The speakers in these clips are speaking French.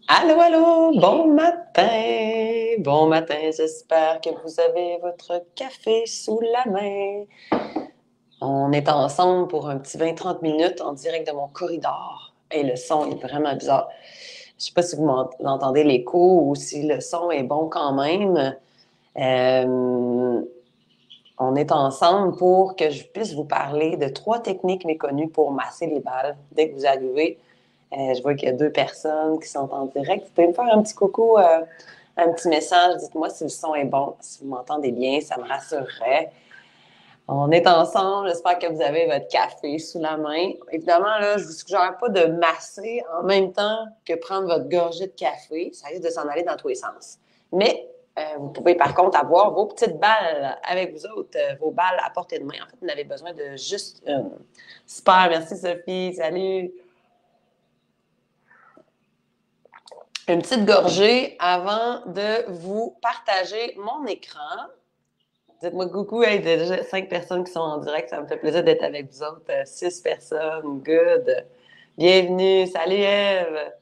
Allô, allô, bon matin. Bon matin, j'espère que vous avez votre café sous la main. On est ensemble pour un petit 20-30 minutes en direct de mon corridor. Et le son est vraiment bizarre. Je sais pas si vous entendez l'écho ou si le son est bon quand même. Euh, on est ensemble pour que je puisse vous parler de 3 techniques méconnues pour masser les balles dès que vous arrivez. Je vois qu'il y a 2 personnes qui sont en direct. Vous pouvez me faire un petit coucou, un petit message. Dites-moi si le son est bon, si vous m'entendez bien, ça me rassurerait. On est ensemble. J'espère que vous avez votre café sous la main. Évidemment, là, je vous suggère pas de masser en même temps que prendre votre gorgée de café. Ça risque de s'en aller dans tous les sens. Mais vous pouvez par contre avoir vos petites balles avec vous autres, vos balles à portée de main. En fait, vous n'avez besoin de juste une. Super, merci Sophie. Salut. Une petite gorgée avant de vous partager mon écran. Dites-moi coucou, hey, déjà 5 personnes qui sont en direct, ça me fait plaisir d'être avec vous autres. 6 personnes, good. Bienvenue, salut Eve.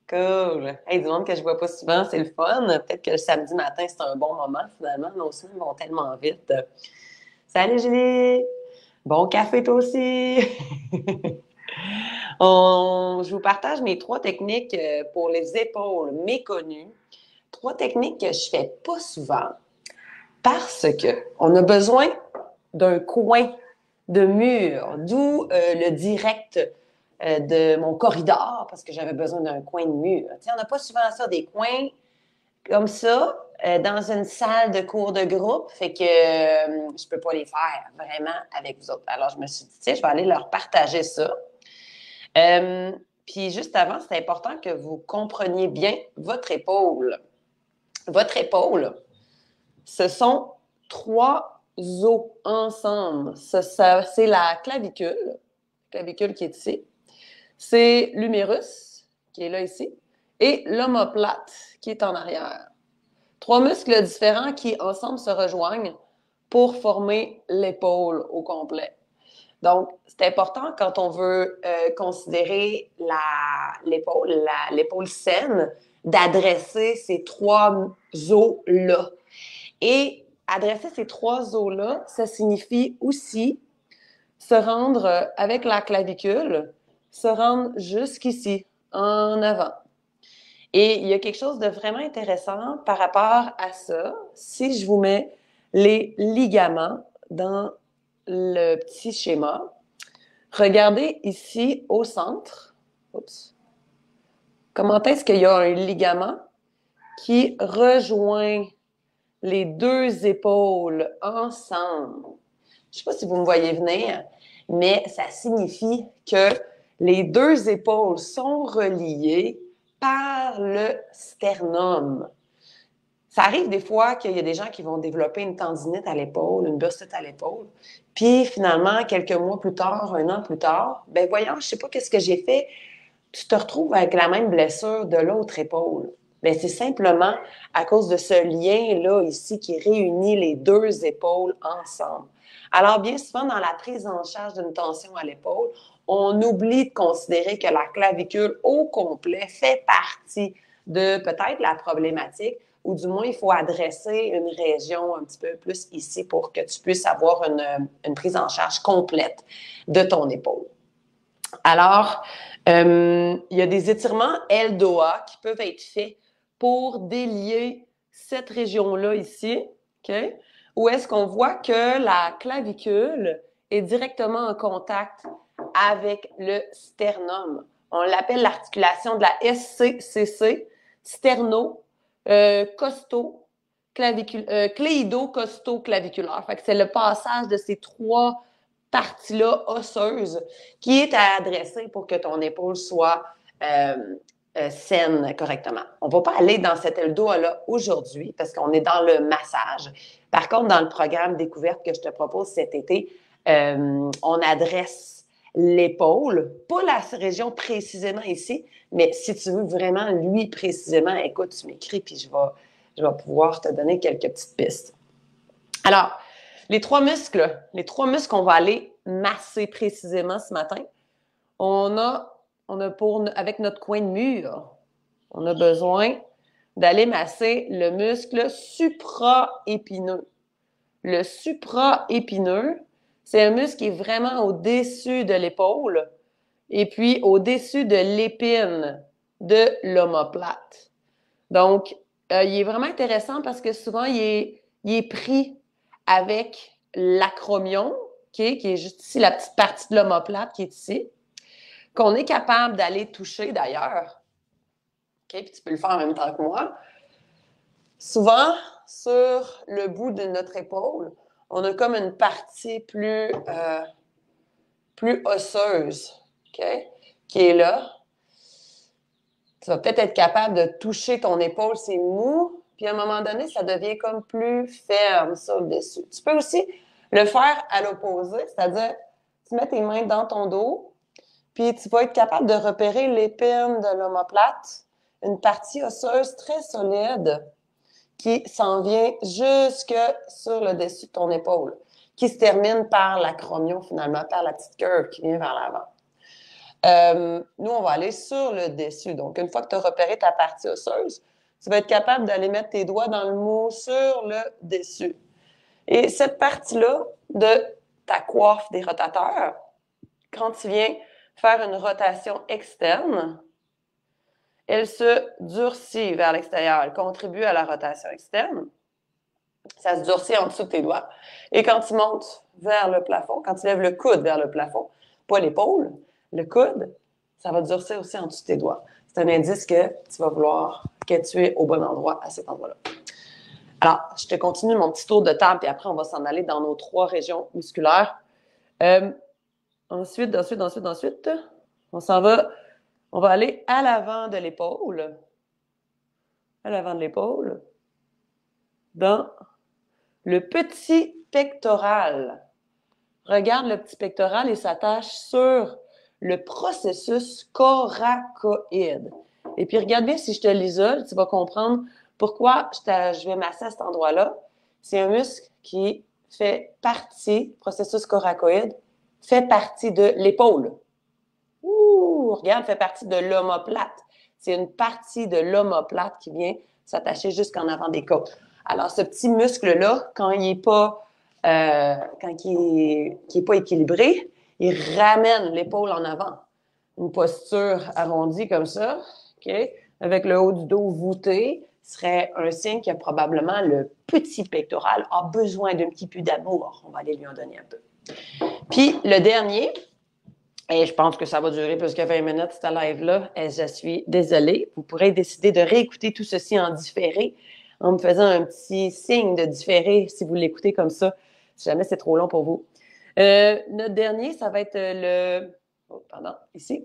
Cool. Hey, du monde que je vois pas souvent, c'est le fun. Peut-être que le samedi matin, c'est un bon moment finalement. Nos semaines vont tellement vite. Salut Julie. Bon café toi aussi. Je vous partage mes 3 techniques pour les épaules méconnues. 3 techniques que je fais pas souvent parce que on a besoin d'un coin de mur, d'où le direct de mon corridor parce que j'avais besoin d'un coin de mur. Tu sais, on n'a pas souvent ça, des coins comme ça dans une salle de cours de groupe, fait que je peux pas les faire vraiment avec vous autres. Alors, je me suis dit, tiens, je vais aller leur partager ça. Puis juste avant, c'est important que vous compreniez bien votre épaule. Votre épaule, ce sont 3 os ensemble. C'est la clavicule qui est ici. C'est l'humérus, qui est là ici, et l'omoplate, qui est en arrière. 3 muscles différents qui, ensemble, se rejoignent pour former l'épaule au complet. Donc, c'est important quand on veut considérer l'épaule saine, d'adresser ces 3 os-là. Et adresser ces 3 os-là, ça signifie aussi se rendre avec la clavicule, se rendre jusqu'ici, en avant. Et il y a quelque chose de vraiment intéressant par rapport à ça. Si je vous mets les ligaments dans le petit schéma, regardez ici au centre. Oups. Comment est-ce qu'il y a un ligament qui rejoint les 2 épaules ensemble? Je ne sais pas si vous me voyez venir, mais ça signifie que les 2 épaules sont reliées par le sternum. Ça arrive des fois qu'il y a des gens qui vont développer une tendinite à l'épaule, une bursite à l'épaule, puis finalement, quelques mois plus tard, 1 an plus tard, ben voyons, je ne sais pas qu'est-ce que j'ai fait, tu te retrouves avec la même blessure de l'autre épaule. Ben, c'est simplement à cause de ce lien-là ici qui réunit les 2 épaules ensemble. Alors, bien souvent, dans la prise en charge d'une tension à l'épaule, on oublie de considérer que la clavicule au complet fait partie de peut-être la problématique, ou du moins, il faut adresser une région un petit peu plus ici pour que tu puisses avoir une prise en charge complète de ton épaule. Alors, il y a des étirements L-DOA qui peuvent être faits pour délier cette région-là ici, OK? Où est-ce qu'on voit que la clavicule est directement en contact avec le sternum. On l'appelle l'articulation de la SCCC, sterno, costo, cléido-costo-claviculaire. Fait que c'est le passage de ces 3 partie-là osseuse qui est à adresser pour que ton épaule soit saine correctement. On ne va pas aller dans cet L-DOA-là aujourd'hui parce qu'on est dans le massage. Par contre, dans le programme découverte que je te propose cet été, on adresse l'épaule, pas la région précisément ici, mais si tu veux vraiment lui précisément, écoute, tu m'écris puis je vais pouvoir te donner quelques petites pistes. Alors, les 3 muscles qu'on va aller masser précisément ce matin, avec notre coin de mur, on a besoin d'aller masser le muscle supraépineux. Le supraépineux, c'est un muscle qui est vraiment au-dessus de l'épaule et puis au-dessus de l'épine de l'omoplate. Donc, il est vraiment intéressant parce que souvent, il est pris avec l'acromion, okay, qui est juste ici, la petite partie de l'omoplate qui est ici, qu'on est capable d'aller toucher d'ailleurs. Okay, puis tu peux le faire en même temps que moi. Souvent, sur le bout de notre épaule, on a comme une partie plus osseuse, okay, qui est là. Tu vas peut-être être capable de toucher ton épaule, c'est mou, puis à un moment donné, ça devient comme plus ferme, ça, le dessus. Tu peux aussi le faire à l'opposé, c'est-à-dire, tu mets tes mains dans ton dos, puis tu vas être capable de repérer l'épine de l'omoplate, une partie osseuse très solide qui s'en vient jusque sur le dessus de ton épaule, qui se termine par l'acromion, finalement, par la petite curve qui vient vers l'avant. Nous, on va aller sur le dessus. Donc, une fois que tu as repéré ta partie osseuse, tu vas être capable d'aller mettre tes doigts dans le mou sur le dessus. Et cette partie-là de ta coiffe des rotateurs, quand tu viens faire une rotation externe, elle se durcit vers l'extérieur. Elle contribue à la rotation externe. Ça se durcit en dessous de tes doigts. Et quand tu montes vers le plafond, quand tu lèves le coude vers le plafond, pas l'épaule, le coude, ça va durcir aussi en dessous de tes doigts. C'est un indice que tu vas vouloir que tu es au bon endroit à cet endroit-là. Alors, je te continue mon petit tour de table, puis après, on va s'en aller dans nos 3 régions musculaires. Ensuite, on s'en va, on va aller à l'avant de l'épaule. À l'avant de l'épaule. Dans le petit pectoral. Regarde le petit pectoral, il s'attache sur le processus coracoïde. Et puis, regarde bien si je te l'isole, tu vas comprendre pourquoi je vais masser à cet endroit-là. C'est un muscle qui fait partie, processus coracoïde, fait partie de l'épaule. Ouh, regarde, fait partie de l'omoplate. C'est une partie de l'omoplate qui vient s'attacher jusqu'en avant des côtes. Alors, ce petit muscle-là, quand il n'est pas équilibré, il ramène l'épaule en avant. Une posture arrondie comme ça, okay, avec le haut du dos voûté, serait un signe que probablement le petit pectoral a besoin d'un petit peu d'amour. On va aller lui en donner un peu. Puis, le dernier, et je pense que ça va durer plus que 20 minutes, cette live-là, et je suis désolée. Vous pourrez décider de réécouter tout ceci en différé en me faisant un petit signe de différé si vous l'écoutez comme ça, si jamais c'est trop long pour vous. Notre dernier, ça va être ici.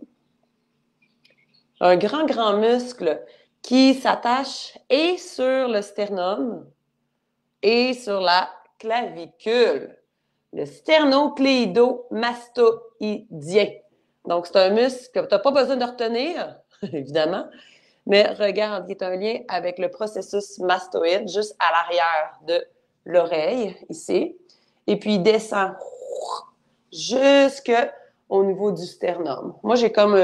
Un grand muscle qui s'attache et sur le sternum et sur la clavicule. Le sternocléido-mastoïdien. Donc, c'est un muscle que tu n'as pas besoin de retenir, évidemment, mais regarde, il est un lien avec le processus mastoïde, juste à l'arrière de l'oreille, ici. Et puis, il descend jusqu'au niveau du sternum. Moi, j'ai comme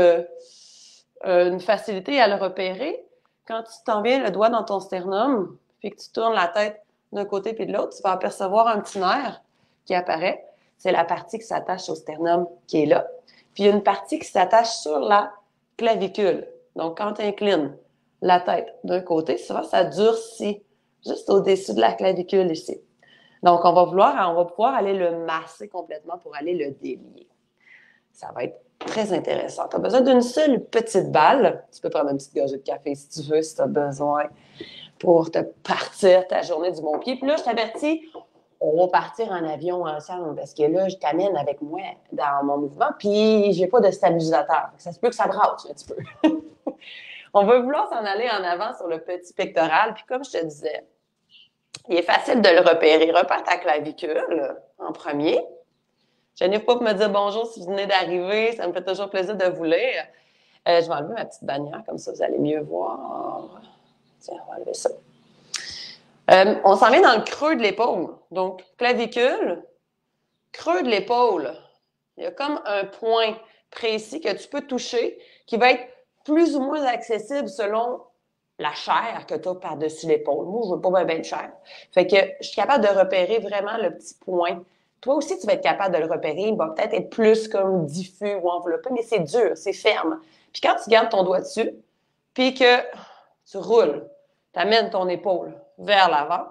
une facilité à le repérer. Quand tu t'en viens le doigt dans ton sternum, puis que tu tournes la tête d'un côté puis de l'autre, tu vas apercevoir un petit nerf qui apparaît. C'est la partie qui s'attache au sternum qui est là. Puis il y a une partie qui s'attache sur la clavicule. Donc, quand tu inclines la tête d'un côté, souvent, ça durcit juste au-dessus de la clavicule ici. Donc, on va pouvoir aller le masser complètement pour aller le délier. Ça va être très intéressant. Tu as besoin d'une seule petite balle. Tu peux prendre une petite gorgée de café si tu veux, si tu as besoin, pour te partir ta journée du bon pied. Puis là, je t'avertis, on va partir en avion ensemble parce que là, je t'amène avec moi dans mon mouvement, puis j'ai pas de stabilisateur. Ça se peut que ça brasse un petit peu. On va vouloir s'en aller en avant sur le petit pectoral, puis comme je te disais, il est facile de le repérer. Repère ta clavicule en premier. Je n'ai pas pour me dire bonjour si vous venez d'arriver. Ça me fait toujours plaisir de vous lire. Je vais enlever ma petite bannière, comme ça vous allez mieux voir. Tiens, on va enlever ça. On s'en vient dans le creux de l'épaule. Donc, clavicule, creux de l'épaule. Il y a comme un point précis que tu peux toucher, qui va être plus ou moins accessible selon la chair que tu as par-dessus l'épaule. Moi, je veux pas bien de chair. Fait que je suis capable de repérer vraiment le petit point. Toi aussi, tu vas être capable de le repérer. Il va peut-être être plus comme diffus ou enveloppé, mais c'est dur, c'est ferme. Puis quand tu gardes ton doigt dessus, puis que tu roules, tu amènes ton épaule vers l'avant,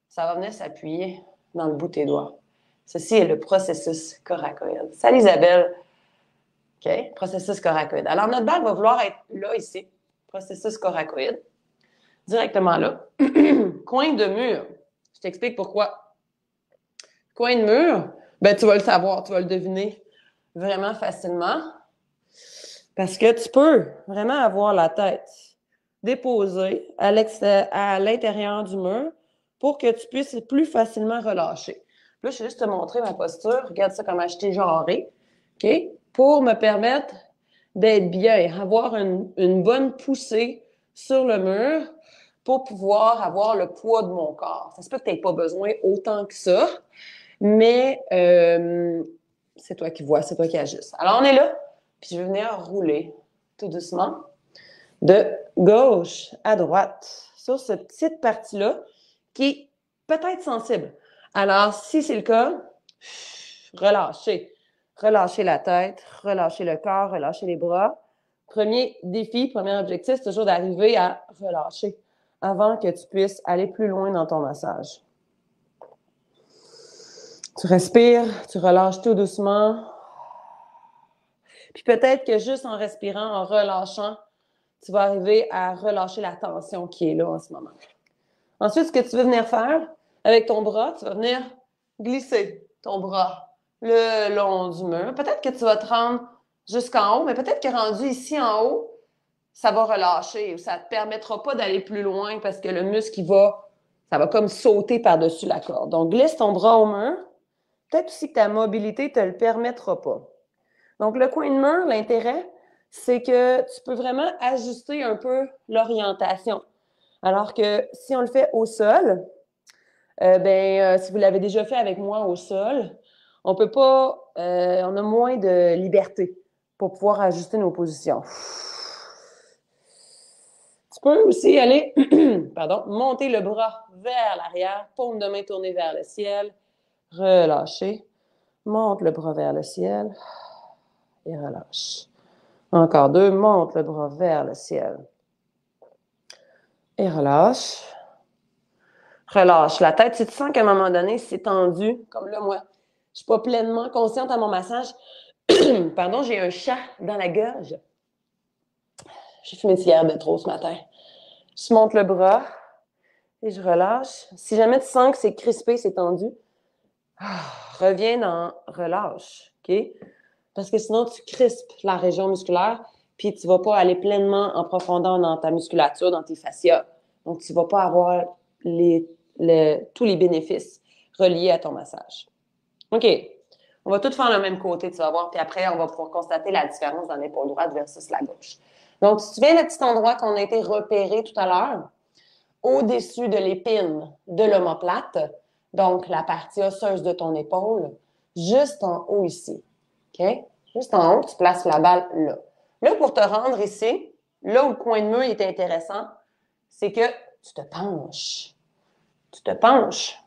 ça va venir s'appuyer dans le bout de tes doigts. Ceci est le processus coracoïde. Salut Isabelle. OK? Processus coracoïde. Alors, notre balle va vouloir être là, ici. Processus coracoïde. Directement là. Coin de mur. Je t'explique pourquoi. Coin de mur, ben, tu vas le savoir, tu vas le deviner vraiment facilement. Parce que tu peux vraiment avoir la tête déposée à l'intérieur du mur pour que tu puisses plus facilement relâcher. Là, je vais juste te montrer ma posture. Regarde ça comment je t'ai genré. OK? Pour me permettre d'être bien, avoir une bonne poussée sur le mur pour pouvoir avoir le poids de mon corps. Ça se peut que tu n'aies pas besoin autant que ça, mais c'est toi qui vois, c'est toi qui ajuste. Alors, on est là, puis je vais venir rouler tout doucement de gauche à droite sur cette petite partie-là qui est peut-être sensible. Alors, si c'est le cas, relâchez. Relâchez la tête, relâchez le corps, relâchez les bras. Premier défi, premier objectif, c'est toujours d'arriver à relâcher avant que tu puisses aller plus loin dans ton massage. Tu respires, tu relâches tout doucement. Puis peut-être que juste en respirant, en relâchant, tu vas arriver à relâcher la tension qui est là en ce moment. Ensuite, ce que tu veux venir faire avec ton bras, tu vas venir glisser ton bras le long du mur. Peut-être que tu vas te rendre jusqu'en haut, mais peut-être que rendu ici en haut, ça va relâcher ou ça ne te permettra pas d'aller plus loin parce que le muscle, ça va comme sauter par-dessus la corde. Donc, glisse ton bras au mur. Peut-être aussi que ta mobilité ne te le permettra pas. Donc, le coin de mur, l'intérêt, c'est que tu peux vraiment ajuster un peu l'orientation. Alors que si on le fait au sol, si vous l'avez déjà fait avec moi au sol, on peut pas, on a moins de liberté pour pouvoir ajuster nos positions. Tu peux aussi aller, monter le bras vers l'arrière, paume de main tournée vers le ciel, relâcher, monte le bras vers le ciel et relâche. Encore deux, monte le bras vers le ciel et relâche. Relâche la tête. Si tu sens qu'à un moment donné, c'est tendu, comme là, moi, je suis pas pleinement consciente à mon massage. Pardon, j'ai un chat dans la gorge. J'ai fumé une cigarette de trop ce matin. Je monte le bras et je relâche. Si jamais tu sens que c'est crispé, c'est tendu, reviens dans relâche, OK? Parce que sinon, tu crispes la région musculaire puis tu vas pas aller pleinement en profondeur dans ta musculature, dans tes fascias. Donc, tu vas pas avoir tous les bénéfices reliés à ton massage. OK. On va tout faire le même côté, tu vas voir, puis après, on va pouvoir constater la différence dans l'épaule droite versus la gauche. Donc, tu te souviens le petit endroit qu'on a été repéré tout à l'heure? Au-dessus de l'épine de l'omoplate, donc la partie osseuse de ton épaule, juste en haut ici. OK? Juste en haut, tu places la balle là. Là, pour te rendre ici, là où le coin de mur est intéressant, c'est que tu te penches. Tu te penches.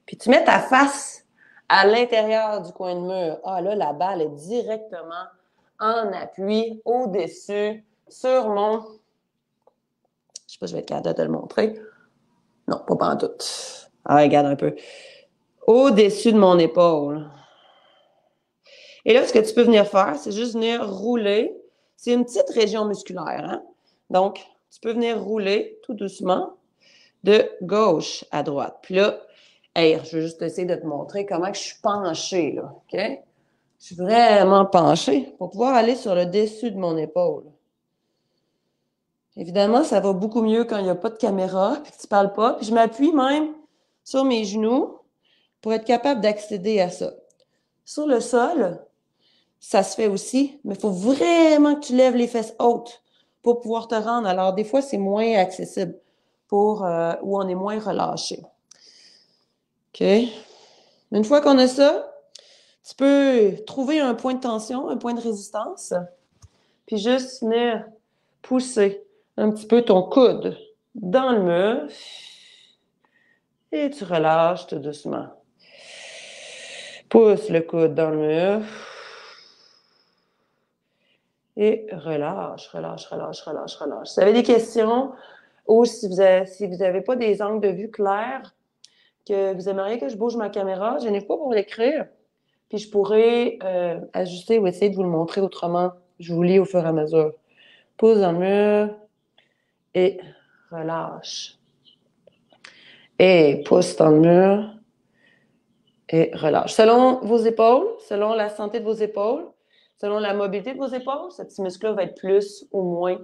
Puis tu mets ta face à l'intérieur du coin de mur. Ah là, la balle est directement en appui, au-dessus, sur mon... Je sais pas, je vais être capable de te le montrer. Non, pas pantoute. Ah, regarde un peu. Au-dessus de mon épaule. Et là, ce que tu peux venir faire, c'est juste venir rouler. C'est une petite région musculaire, hein? Donc, tu peux venir rouler tout doucement de gauche à droite. Puis là, hey, je vais juste essayer de te montrer comment je suis penchée, là, OK? Je suis vraiment penchée pour pouvoir aller sur le dessus de mon épaule. Évidemment, ça va beaucoup mieux quand il n'y a pas de caméra, puis que tu ne parles pas. Puis je m'appuie même sur mes genoux pour être capable d'accéder à ça. Sur le sol, ça se fait aussi, mais il faut vraiment que tu lèves les fesses hautes pour pouvoir te rendre. Alors, des fois, c'est moins accessible où on est moins relâché. OK? Une fois qu'on a ça, Tu peux trouver un point de tension, un point de résistance, puis juste venir pousser un petit peu ton coude dans le mur et tu relâches tout doucement. Pousse le coude dans le mur et relâche, relâche, relâche, relâche, relâche. Si vous avez des questions ou si vous n'avez pas des angles de vue clairs, que vous aimeriez que je bouge ma caméra, je n'ai pas pour l'écrire. Puis je pourrais ajuster ou essayer de vous le montrer autrement. Je vous lis au fur et à mesure. Pousse dans le mur et relâche. Et pousse dans le mur et relâche. Selon vos épaules, selon la santé de vos épaules, selon la mobilité de vos épaules, ce petit muscle-là va être plus ou moins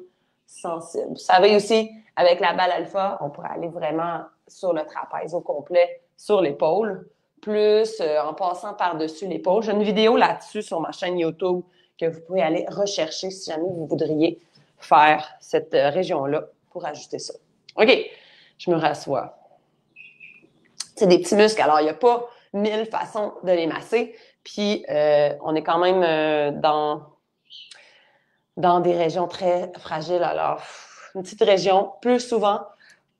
sensible. Vous savez aussi, avec la balle alpha, on pourrait aller vraiment sur le trapèze au complet, sur l'épaule, plus en passant par-dessus l'épaule. J'ai une vidéo là-dessus sur ma chaîne YouTube que vous pouvez aller rechercher si jamais vous voudriez faire cette région-là pour ajuster ça. OK, je me rassois. C'est des petits muscles, alors il n'y a pas 1000 façons de les masser, puis on est quand même dans des régions très fragiles, alors une petite région plus souvent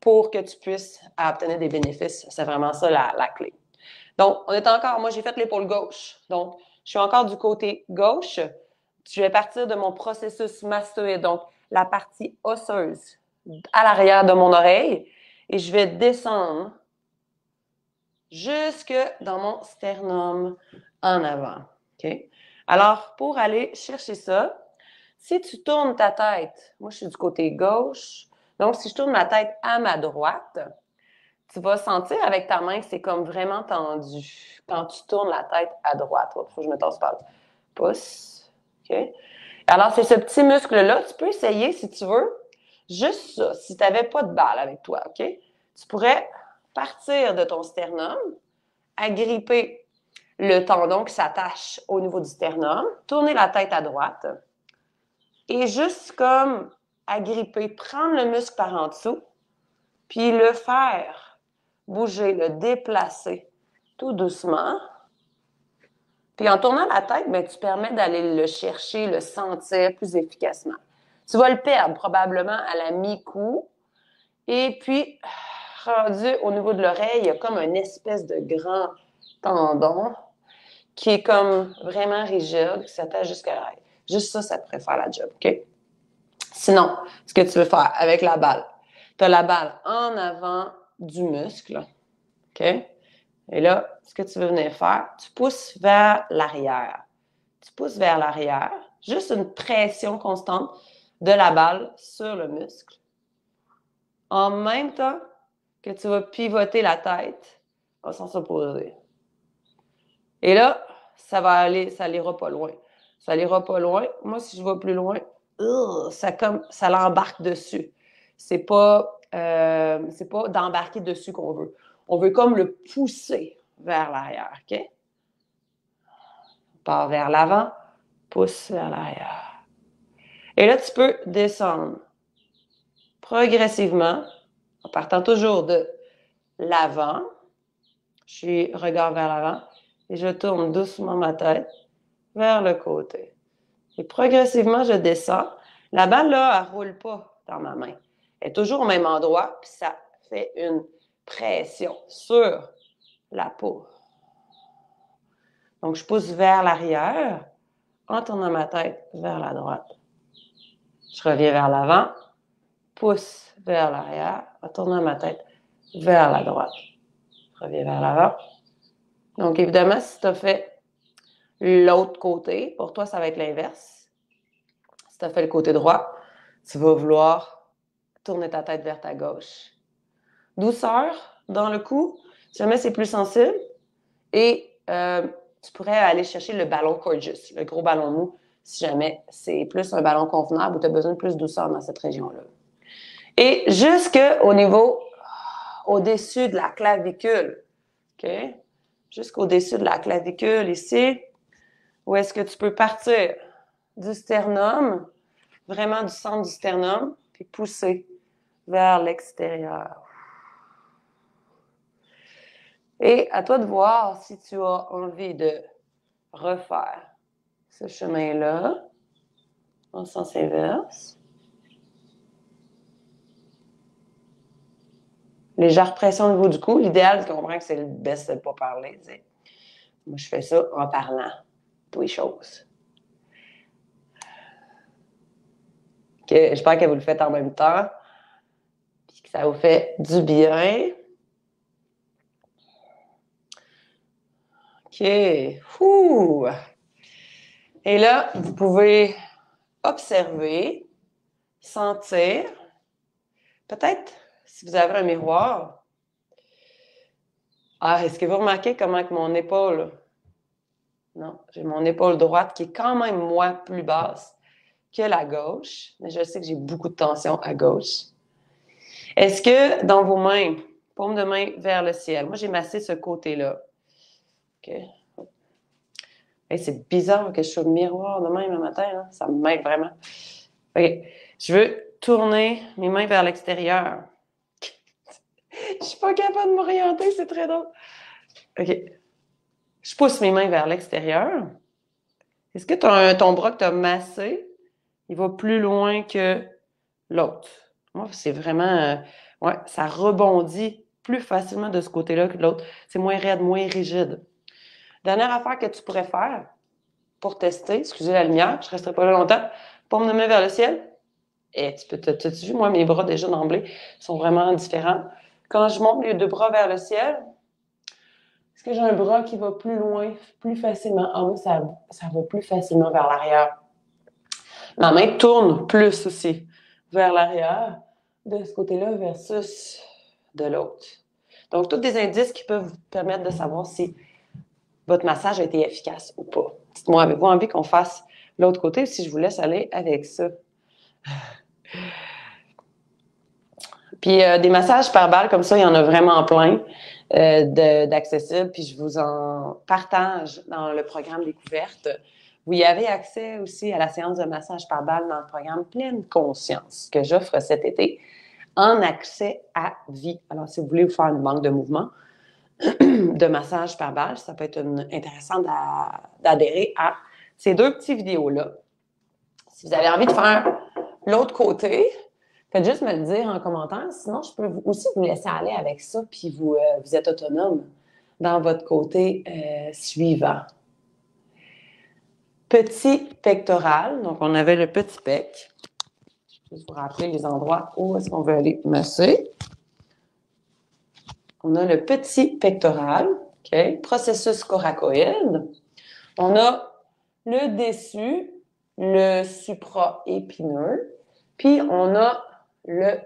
pour que tu puisses obtenir des bénéfices. C'est vraiment ça la clé. Donc, on est encore, moi j'ai fait l'épaule gauche, donc je suis encore du côté gauche. Je vais partir de mon processus mastoïde, donc la partie osseuse à l'arrière de mon oreille, et je vais descendre jusque dans mon sternum en avant. Okay? Alors, pour aller chercher ça, si tu tournes ta tête, moi je suis du côté gauche, donc si je tourne ma tête à ma droite, tu vas sentir avec ta main que c'est comme vraiment tendu quand tu tournes la tête à droite. Il faut que je me tasse par là. Pouce. OK? Alors, c'est ce petit muscle-là. Tu peux essayer, si tu veux, juste ça, si tu n'avais pas de balle avec toi. OK? Tu pourrais partir de ton sternum, agripper le tendon qui s'attache au niveau du sternum, tourner la tête à droite et juste comme agripper, prendre le muscle par en dessous, puis le faire bouger, le déplacer tout doucement. Puis en tournant la tête, bien, tu permets d'aller le chercher, le sentir plus efficacement. Tu vas le perdre probablement à la mi-cou. Et puis, rendu au niveau de l'oreille, il y a comme une espèce de grand tendon qui est comme vraiment rigide, qui s'attache jusqu'à l'oreille. Juste ça, ça te ferait faire la job, OK? Sinon, ce que tu veux faire avec la balle, tu as la balle en avant du muscle, OK? Et là, ce que tu veux venir faire, tu pousses vers l'arrière. Tu pousses vers l'arrière, juste une pression constante de la balle sur le muscle. En même temps que tu vas pivoter la tête en sens opposé. Et là, ça n'ira pas loin. Ça n'ira pas loin. Moi, si je vais plus loin, ça l'embarque dessus. C'est pas d'embarquer dessus qu'on veut. On veut comme le pousser vers l'arrière, OK? Part vers l'avant, pousse vers l'arrière. Et là, tu peux descendre progressivement, en partant toujours de l'avant. Je suis regard vers l'avant et je tourne doucement ma tête vers le côté. Et progressivement, je descends. La balle, là, elle ne roule pas dans ma main. Elle est toujours au même endroit, puis ça fait une pression sur la peau. Donc, je pousse vers l'arrière en tournant ma tête vers la droite. Je reviens vers l'avant, pousse vers l'arrière en tournant ma tête vers la droite. Je reviens vers l'avant. Donc, évidemment, si tu as fait l'autre côté, pour toi, ça va être l'inverse. Si tu as fait le côté droit, tu vas vouloir tourner ta tête vers ta gauche. Douceur dans le cou, si jamais c'est plus sensible. Et tu pourrais aller chercher le ballon Coregeous, le gros ballon mou, si jamais c'est plus un ballon convenable ou tu as besoin de plus de douceur dans cette région-là. Et jusqu'au niveau, au-dessus de la clavicule, OK? Jusqu'au-dessus de la clavicule ici, où est-ce que tu peux partir du sternum, vraiment du centre du sternum, puis pousser vers l'extérieur. Et à toi de voir si tu as envie de refaire ce chemin-là en sens inverse. Légère pression au niveau du cou. L'idéal, tu comprends que c'est le best de ne pas parler. T'sais. Moi, je fais ça en parlant. Toutes les choses. J'espère que vous le faites en même temps. Puis que ça vous fait du bien. OK. Ouh. Et là, vous pouvez observer, sentir. Peut-être, si vous avez un miroir. Ah, est-ce que vous remarquez comment que mon épaule... Non, j'ai mon épaule droite qui est quand même, moi, plus basse que la gauche. Mais je sais que j'ai beaucoup de tension à gauche. Est-ce que dans vos mains, paume de main vers le ciel, moi, j'ai massé ce côté-là. OK. Hey, c'est bizarre que je sois au miroir de même le matin. Hein? Ça m'aide vraiment. OK. Je veux tourner mes mains vers l'extérieur. Je suis pas capable de m'orienter, c'est très drôle. OK. Je pousse mes mains vers l'extérieur. Est-ce que ton bras que tu as massé, il va plus loin que l'autre? Moi, c'est vraiment... ouais, ça rebondit plus facilement de ce côté-là que l'autre. C'est moins raide, moins rigide. Dernière affaire que tu pourrais faire pour tester, excusez la lumière, je ne resterai pas là longtemps, paume de main vers le ciel. Et t'as-tu vu, moi, mes bras déjà d'emblée sont vraiment différents. Quand je monte les deux bras vers le ciel, est-ce que j'ai un bras qui va plus loin, plus facilement? Ah oui, ça va plus facilement vers l'arrière. Ma main tourne plus aussi vers l'arrière, de ce côté-là versus de l'autre. Donc, tous des indices qui peuvent vous permettre de savoir si votre massage a été efficace ou pas. Dites-moi, avez-vous envie qu'on fasse l'autre côté ou si je vous laisse aller avec ça? Puis des massages par balle comme ça, il y en a vraiment plein d'accessibles. Puis je vous en partage dans le programme Découverte. Vous y avez accès aussi à la séance de massage par balle dans le programme Pleine Conscience que j'offre cet été en accès à vie. Alors, si vous voulez vous faire une banque de mouvements de massage par balle, ça peut être intéressant d'adhérer à ces deux petites vidéos-là. Si vous avez envie de faire l'autre côté, faites juste me le dire en commentaire. Sinon, je peux aussi vous laisser aller avec ça, puis vous êtes autonome dans votre côté suivant. Petit pectoral. Donc, on avait le petit pec. Je vais vous rappeler les endroits où est-ce qu'on veut aller masser. On a le petit pectoral. OK? Processus coracoïde. On a le dessus, le supraépineux. Puis, on a le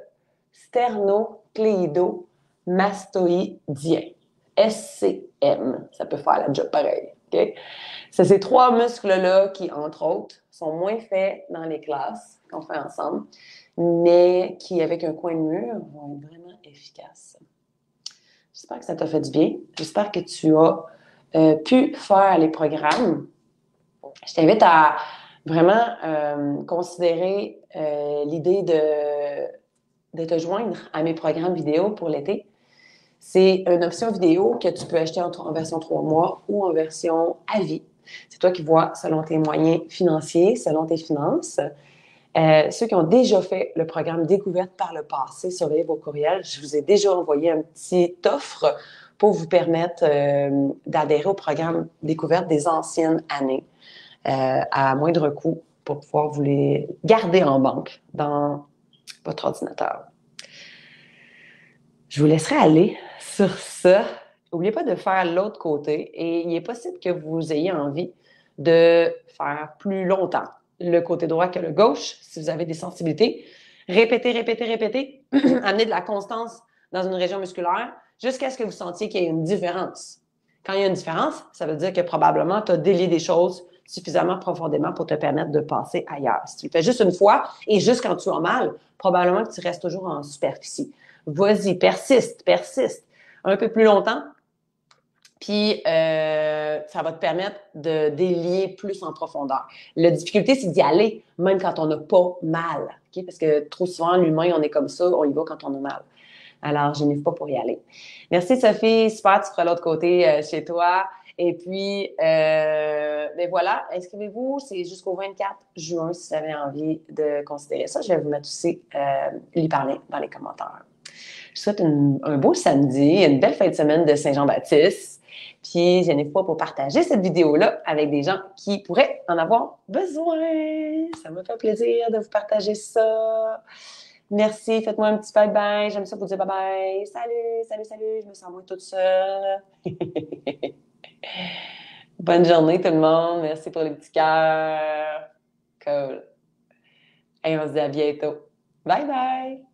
sternocléido-mastoïdien. SCM. Ça peut faire la job pareil. Okay? C'est ces trois muscles-là qui, entre autres, sont moins faits dans les classes qu'on fait ensemble, mais qui, avec un coin de mur, vont être vraiment efficaces. J'espère que ça t'a fait du bien. J'espère que tu as pu faire les programmes. Je t'invite à vraiment considérer l'idée de te joindre à mes programmes vidéo pour l'été. C'est une option vidéo que tu peux acheter en version 3 mois ou en version à vie. C'est toi qui vois selon tes moyens financiers, selon tes finances. Ceux qui ont déjà fait le programme Découverte par le passé, surveillez vos courriels. Je vous ai déjà envoyé un petit offre pour vous permettre d'adhérer au programme Découverte des anciennes années à moindre coût pour pouvoir vous les garder en banque dans votre ordinateur. Je vous laisserai aller sur ça. N'oubliez pas de faire l'autre côté et il est possible que vous ayez envie de faire plus longtemps le côté droit que le gauche, si vous avez des sensibilités. Répétez, répétez, répétez. Amenez de la constance dans une région musculaire jusqu'à ce que vous sentiez qu'il y ait une différence. Quand il y a une différence, ça veut dire que probablement tu as délié des choses suffisamment profondément pour te permettre de passer ailleurs. Si tu le fais juste une fois et juste quand tu as mal, probablement que tu restes toujours en superficie. Vas-y, persiste, persiste. Un peu plus longtemps, puis ça va te permettre de délier plus en profondeur. La difficulté, c'est d'y aller, même quand on n'a pas mal. Okay? Parce que trop souvent, l'humain, on est comme ça, on y va quand on a mal. Alors, je n'hésite pas pour y aller. Merci, Sophie. Super, tu feras l'autre côté chez toi. Et puis, ben voilà, inscrivez-vous. C'est jusqu'au 24 juin si vous avez envie de considérer ça. Je vais vous mettre aussi lui parler dans les commentaires. Je vous souhaite un beau samedi, une belle fin de semaine de Saint-Jean-Baptiste. Puis, je n'ai pas pour partager cette vidéo-là avec des gens qui pourraient en avoir besoin. Ça me fait plaisir de vous partager ça. Merci, faites-moi un petit bye-bye. J'aime ça vous dire bye-bye. Salut, salut, salut. Je me sens moins toute seule. Bonne journée tout le monde. Merci pour les petits cœurs. Cool. Et on se dit à bientôt. Bye bye!